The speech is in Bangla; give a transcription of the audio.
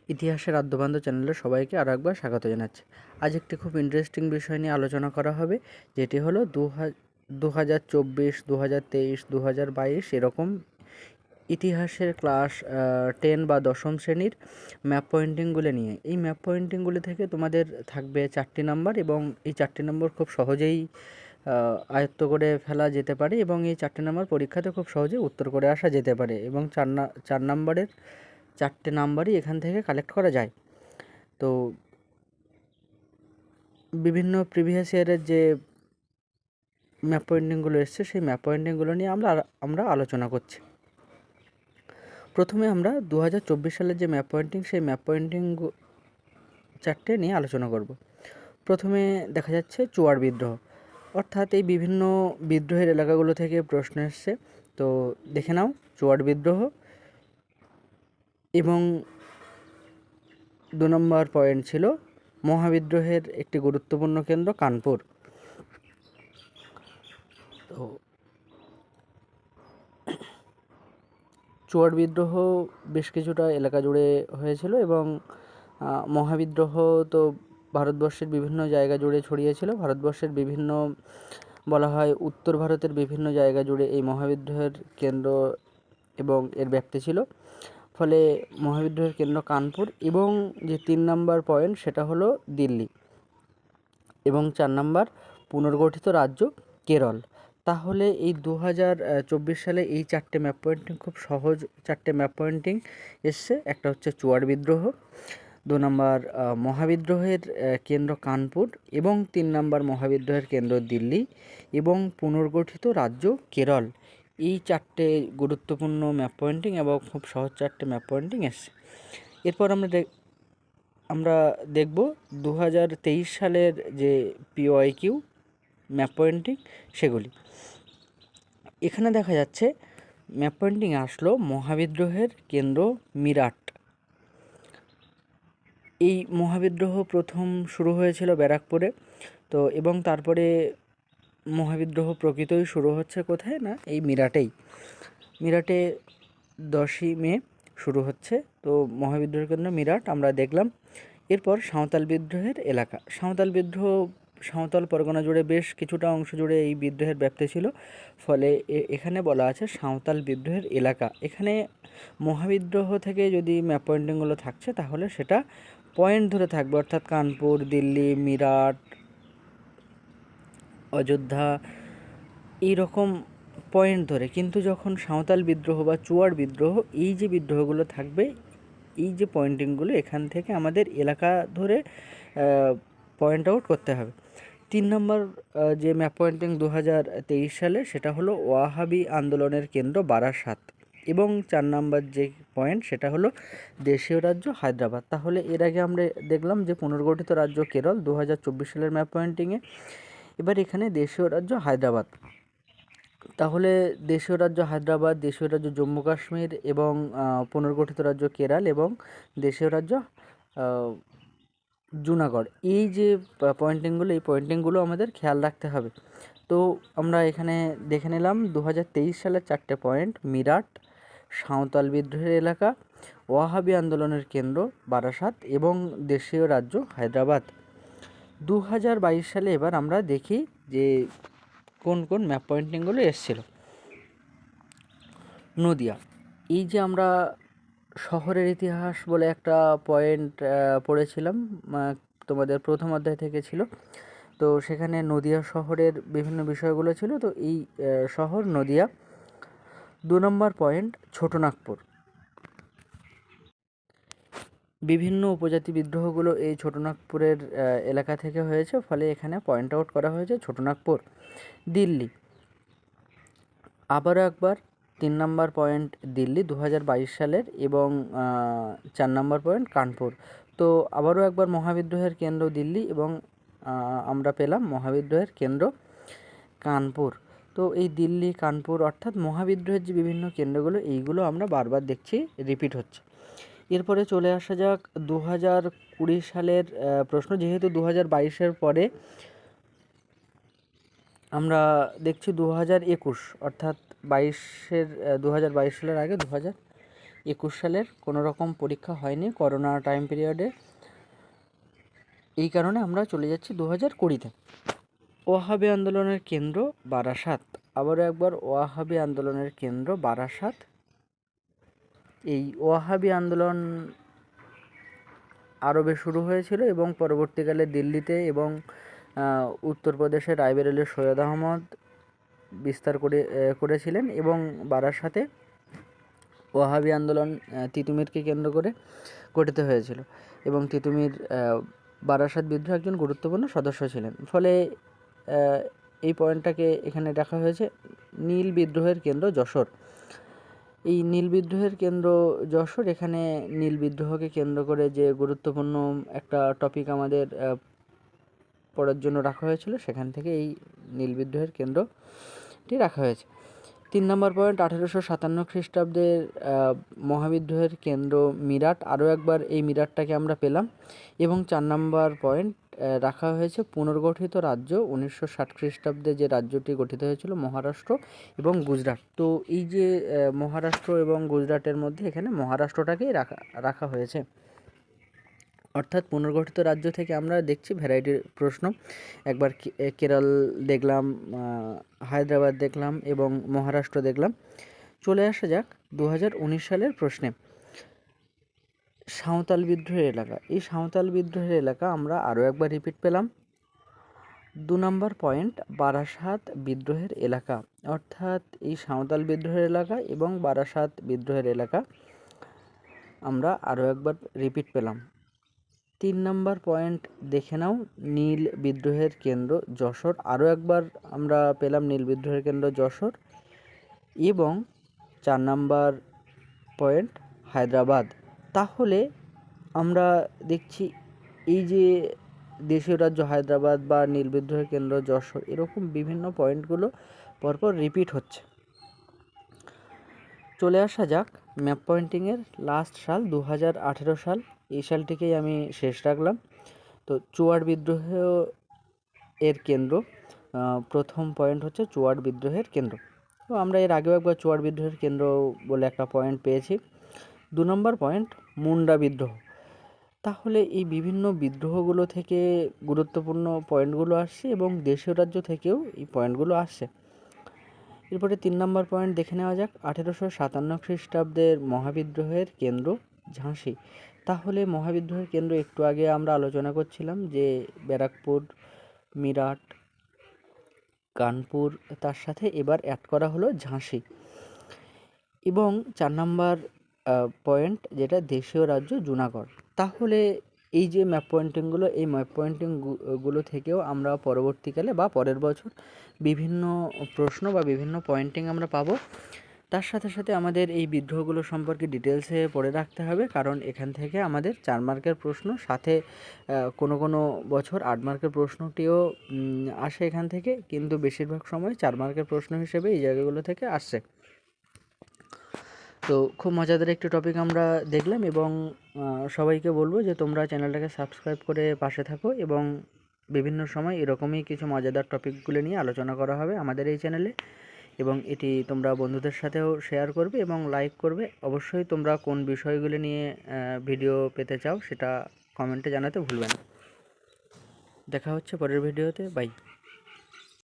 ইতিহাসের আদ্যবান্ধব চ্যানেলে সবাইকে আরও একবার স্বাগত জানাচ্ছি। আজ একটি খুব ইন্টারেস্টিং বিষয় নিয়ে আলোচনা করা হবে, যেটি হলো 2024, 2023, 2022 এরকম ইতিহাসের ক্লাস 10 বা দশম শ্রেণীর ম্যাপ পয়েন্টিংগুলো নিয়ে। এই ম্যাপ পয়েন্টিংগুলি থেকে তোমাদের থাকবে 4টি নাম্বার, এবং এই 4টি নম্বর খুব সহজেই আয়ত্ত করে ফেলা যেতে পারে, এবং এই 4টি নাম্বার পরীক্ষাতে খুব সহজেই উত্তর করে আসা যেতে পারে, এবং 4 নাম্বারের 4টে নাম্বারই এখান থেকে কালেক্ট করা যায়। তো বিভিন্ন প্রিভিয়াস ইয়ারের যে ম্যাপ পয়েন্টিংগুলো এসছে, সেই ম্যাপ পয়েন্টিংগুলো নিয়ে আমরা আলোচনা করছি। প্রথমে আমরা 2024 সালের যে ম্যাপ পয়েন্টিং, সেই ম্যাপ পয়েন্টিং 4টে নিয়ে আলোচনা করব। প্রথমে দেখা যাচ্ছে চুয়াড় বিদ্রোহ, অর্থাৎ এই বিভিন্ন বিদ্রোহের এলাকাগুলো থেকে প্রশ্ন এসছে। তো দেখে নাও, চুয়াড় বিদ্রোহ, এবং 2 নম্বর পয়েন্ট ছিল মহাবিদ্রোহের একটি গুরুত্বপূর্ণ কেন্দ্র কানপুর। তো চুয়াড় বিদ্রোহ বেশ কিছুটা এলাকা জুড়ে হয়েছিল, এবং মহাবিদ্রোহ তো ভারতবর্ষের বিভিন্ন জায়গা জুড়ে ছড়িয়েছিল। ভারতবর্ষের বিভিন্ন, বলা হয় উত্তর ভারতের বিভিন্ন জায়গা জুড়ে এই মহাবিদ্রোহের কেন্দ্র এবং এর ব্যাপ্তি ছিল। ফলে মহাবিদ্রোহের কেন্দ্র কানপুর, এবং যে 3 নম্বর পয়েন্ট সেটা হলো দিল্লি, এবং 4 নম্বর পুনর্গঠিত রাজ্য কেরল। তাহলে এই 2024 সালে এই 4টে ম্যাপ পয়েন্টিং, খুব সহজ 4টে ম্যাপ পয়েন্টিং এসছে। একটা হচ্ছে চুয়াড় বিদ্রোহ, 2 নম্বর মহাবিদ্রোহের কেন্দ্র কানপুর, এবং 3 নম্বর মহাবিদ্রোহের কেন্দ্র দিল্লি, এবং পুনর্গঠিত রাজ্য কেরল। এই 4টে গুরুত্বপূর্ণ ম্যাপ পয়েন্টিং এবং খুব সহজ 4টে ম্যাপ পয়েন্টিং এসছে। এরপর আমরা দেখব 2023 সালের যে PYQ ম্যাপ পয়েন্টিং, সেগুলি। এখানে দেখা যাচ্ছে ম্যাপ পয়েন্টিং আসলো মহাবিদ্রোহের কেন্দ্র মিরাট। এই মহাবিদ্রোহ প্রথম শুরু হয়েছিল ব্যারাকপুরে। তো এবং তারপরে মহাবিদ্রোহ প্রকৃতই শুরু হচ্ছে কোথায় না, এই মিরাটে 10ই মে শুরু হচ্ছে। তো মহাবিদ্রোহের কেন্দ্র মিরাট আমরা দেখলাম। এরপর সাঁওতাল বিদ্রোহের এলাকা। সাঁওতাল পরগনা জুড়ে বেশ কিছুটা অংশ জুড়ে এই বিদ্রোহের ব্যাপ্তি ছিল। ফলে এখানে বলা আছে সাঁওতাল বিদ্রোহের এলাকা। এখানে মহাবিদ্রোহ থেকে যদি ম্যাপ পয়েন্টিংগুলো থাকছে, তাহলে সেটা পয়েন্ট ধরে থাকবে, অর্থাৎ কানপুর, দিল্লি, মিরাট, অযোধ্যা, এইরকম পয়েন্ট ধরে। কিন্তু যখন সাঁওতাল বিদ্রোহ বা চুয়াড় বিদ্রোহ, এই যে বিদ্রোহগুলো থাকবে, এই যে পয়েন্টিংগুলো, এখান থেকে আমাদের এলাকা ধরে পয়েন্ট আউট করতে হবে। 3 নম্বর যে ম্যাপ পয়েন্টিং 2023 সালে, সেটা হলো ওয়াহাবি আন্দোলনের কেন্দ্র বারাসাত, এবং 4 নম্বর যে পয়েন্ট সেটা হলো দেশীয় রাজ্য হায়দ্রাবাদ। তাহলে এর আগে আমরা দেখলাম যে পুনর্গঠিত রাজ্য কেরল 2024 সালের ম্যাপ পয়েন্টিংয়ে। এবার এখানে দেশীয় রাজ্য হায়দ্রাবাদ। তাহলে দেশীয় রাজ্য হায়দ্রাবাদ, দেশীয় রাজ্য জম্মু কাশ্মীর, এবং পুনর্গঠিত রাজ্য কেরল, এবং দেশীয় রাজ্য জুনাগড়। এই যে পয়েন্টিংগুলো, এই পয়েন্টিংগুলো আমাদের খেয়াল রাখতে হবে। তো আমরা এখানে দেখে নিলাম 2023 সালের 4টে পয়েন্ট: মিরাট, সাঁওতাল বিদ্রোহের এলাকা, ওয়াহাবি আন্দোলনের কেন্দ্র বারাসাত, এবং দেশীয় রাজ্য হায়দ্রাবাদ। 2022 সালে এবার আমরা দেখি যে কোন কোন ম্যাপ পয়েন্টিংগুলো এসেছিল। নদিয়া। এই যে আমরা শহরের ইতিহাস বলে একটা পয়েন্ট পড়েছিলাম, তোমাদের প্রথম অধ্যায় থেকে ছিল। তো সেখানে নদিয়া শহরের বিভিন্ন বিষয়গুলো ছিল। তো এই শহর নদিয়া। 2 নম্বর পয়েন্ট ছোটনাগপুর। বিভিন্ন উপজাতি বিদ্রোহগুলো এই ছোটনাগপুরের এলাকা থেকে হয়েছে, ফলে এখানে পয়েন্ট আউট করা হয়েছে ছোটনাগপুর। দিল্লি, আবারও একবার 3 নম্বর পয়েন্ট দিল্লি 2022 সালের, এবং 4 নম্বর পয়েন্ট কানপুর। তো আবারও একবার মহাবিদ্রোহের কেন্দ্র দিল্লি, এবং আমরা পেলাম মহাবিদ্রোহের কেন্দ্র কানপুর। তো এই দিল্লি, কানপুর, অর্থাৎ মহাবিদ্রোহের যে বিভিন্ন কেন্দ্রগুলো, এইগুলো আমরা বারবার দেখছি রিপিট হচ্ছে। এরপরে চলে আসা যাক 2020 সালের প্রশ্ন। যেহেতু 2022-এর পরে আমরা দেখছি 2021, অর্থাৎ 2022 সালের আগে 2021 সালের কোনো রকম পরীক্ষা হয়নি করোনা টাইম পিরিয়ডে, এই কারণে আমরা চলে যাচ্ছি 2020-তে। ওয়াহাবি আন্দোলনের কেন্দ্র বারাসাত। আবারও একবার ওয়াহাবি আন্দোলনের কেন্দ্র বারাসাত। এই ওয়াহাবি আন্দোলন আরবে শুরু হয়েছিল এবং পরবর্তীকালে দিল্লিতে এবং উত্তরপ্রদেশের রায়বেরেলির সৈয়দ আহমদ বিস্তার করেছিলেন এবং বারাসাতে ওয়াহাবি আন্দোলন তিতুমিরকে কেন্দ্র করে গঠিত হয়েছিল এবং তিতুমির বারাসাত বিদ্রোহ একজন গুরুত্বপূর্ণ সদস্য ছিলেন। ফলে এই পয়েন্টটাকে এখানে রাখা হয়েছে। নীল বিদ্রোহের কেন্দ্র যশোর। এই নীল বিদ্রোহের কেন্দ্র যশোর, এখানে নীল বিদ্রোহকে কেন্দ্র করে যে গুরুত্বপূর্ণ একটা টপিক আমাদের পড়ার জন্য রাখা হয়েছিল, সেখান থেকে এই নীল বিদ্রোহের কেন্দ্রটি রাখা হয়েছে। 3 নম্বর পয়েন্ট, 1857 খ্রিস্টাব্দের মহাবিদ্রোহের কেন্দ্র মিরাট। আরও একবার এই মিরাটটাকে আমরা পেলাম। এবং 4 নম্বর পয়েন্ট রাখা হয়েছে পুনর্গঠিত রাজ্য। 1960 খ্রিস্টাব্দে যে রাজ্যটি গঠিত হয়েছিল মহারাষ্ট্র এবং গুজরাট। তো এই যে মহারাষ্ট্র এবং গুজরাটের মধ্যে এখানে মহারাষ্ট্রটাকেই রাখা হয়েছে। অর্থাৎ পুনর্গঠিত রাজ্য থেকে আমরা দেখছি ভ্যারাইটির প্রশ্ন। একবার কেরল দেখলাম, হায়দ্রাবাদ দেখলাম এবং মহারাষ্ট্র দেখলাম। চলে আসা যাক 2019 সালের প্রশ্নে। সাঁওতাল বিদ্রোহের এলাকা। এই সাঁওতাল বিদ্রোহের এলাকা আমরা আরও একবার রিপিট পেলাম। 2 নম্বর পয়েন্ট, বারাসাত বিদ্রোহের এলাকা। অর্থাৎ এই সাঁওতাল বিদ্রোহের এলাকা এবং বারাসাত বিদ্রোহের এলাকা আমরা আরও একবার রিপিট পেলাম। 3 নম্বর পয়েন্ট দেখে নাও, নীল বিদ্রোহের কেন্দ্র যশোর। আরও একবার আমরা পেলাম নীল বিদ্রোহের কেন্দ্র যশোর। এবং 4 নম্বর পয়েন্ট হায়দ্রাবাদ। তাহলে আমরা দেখছি এই যে দেশীয় রাজ্য হায়দ্রাবাদ বা নীল বিদ্রোহের কেন্দ্র যশোর, এরকম বিভিন্ন পয়েন্টগুলো পরপর রিপিট হচ্ছে। চলে আসা যাক ম্যাপ পয়েন্টিংয়ের লাস্ট সাল 2018 সাল। এই সালটিকেই আমি শেষ রাখলাম। তো চুয়াড় বিদ্রোহ এর কেন্দ্র, প্রথম পয়েন্ট হচ্ছে চুয়াড় বিদ্রোহের কেন্দ্র। তো আমরা এর আগেও একবার চুয়াড় বিদ্রোহের কেন্দ্র বলে একটা পয়েন্ট পেয়েছি। 2 নম্বর পয়েন্ট মুন্ডা বিদ্রোহ। তাহলে এই বিভিন্ন বিদ্রোহগুলো থেকে গুরুত্বপূর্ণ পয়েন্টগুলো আসছে এবং দেশীয় রাজ্য থেকেও এই পয়েন্টগুলো আসছে। এরপরে 3 নম্বর পয়েন্ট দেখে নেওয়া যাক, 1857 খ্রিস্টাব্দের মহাবিদ্রোহের কেন্দ্র ঝাঁসি। তাহলে মহাবিদ্রোহের কেন্দ্র একটু আগে আমরা আলোচনা করছিলাম যে ব্যারাকপুর, মিরাট, কানপুর, তার সাথে এবার অ্যাড করা হলো ঝাঁসি। এবং 4 নম্বর পয়েন্ট যেটা দেশীয় রাজ্য জুনাগড়। তাহলে এই যে ম্যাপ পয়েন্টিংগুলো, এই ম্যাপ পয়েন্টিংগুলো থেকেও আমরা পরবর্তীকালে বা পরের বছর বিভিন্ন প্রশ্ন বা বিভিন্ন পয়েন্টিং আমরা পাবো। তার সাথে সাথে আমাদের এই বিদ্রোহগুলো সম্পর্কে ডিটেলসে পড়ে রাখতে হবে, কারণ এখান থেকে আমাদের 4 মার্কের প্রশ্ন, সাথে কোনো কোনো বছর 8 মার্কের প্রশ্নটিও আসে এখান থেকে, কিন্তু বেশিরভাগ সময় 4 মার্কের প্রশ্ন হিসেবে এই জায়গাগুলো থেকে আসছে। তো খুব মজাদার একটি টপিক আমরা দেখলাম এবং সবাইকে বলবো যে তোমরা চ্যানেলটাকে সাবস্ক্রাইব করে পাশে থাকো এবং বিভিন্ন সময় এরকমই কিছু মজাদার টপিকগুলো নিয়ে আলোচনা করা হবে আমাদের এই চ্যানেলে, এবং এটি তোমরা বন্ধুদের সাথেও শেয়ার করবে এবং লাইক করবে। অবশ্যই তোমরা কোন বিষয়গুলো নিয়ে ভিডিও পেতে চাও সেটা কমেন্টে জানাতে ভুলবে না। দেখা হচ্ছে পরের ভিডিওতে। বাই।